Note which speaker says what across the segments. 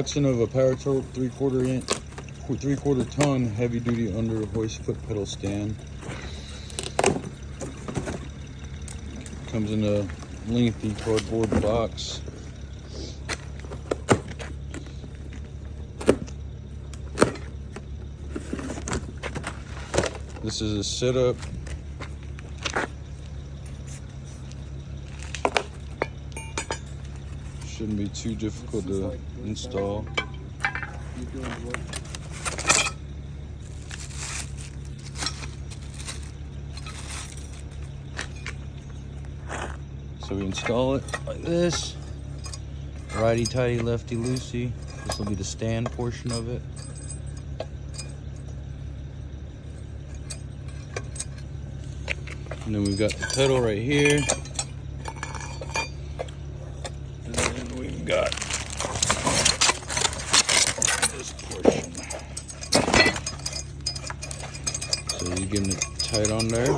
Speaker 1: Production of a Power Torque 3/4 ton heavy duty Underhoist foot pedal stand. Comes in a lengthy cardboard box. This is a setup. Shouldn't be too difficult to install. So we install it like this. Righty tighty, lefty loosey. This will be the stand portion of it. And then we've got the pedal right here. And then we've got this portion. So you're getting it tight on there.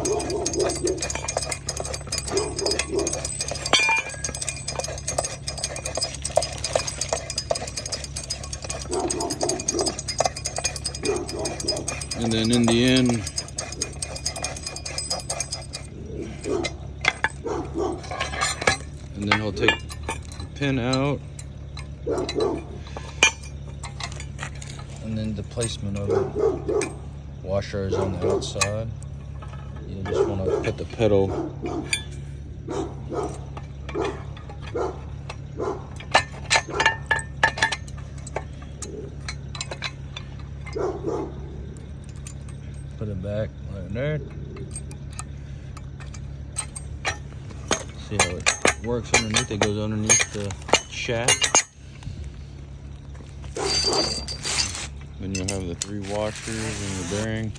Speaker 1: And then in the end, and then he'll take the pin out, and then the placement of it. Washer is on the outside. You just want to put the pedal put it back right there. See how it works underneath. It goes underneath the shaft. Then you'll have the 3 washers and the bearing.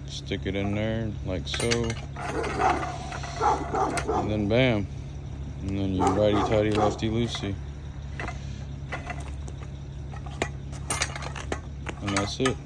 Speaker 1: Stick it in there like so. And then bam. And then you righty tighty, lefty loosey. And that's it.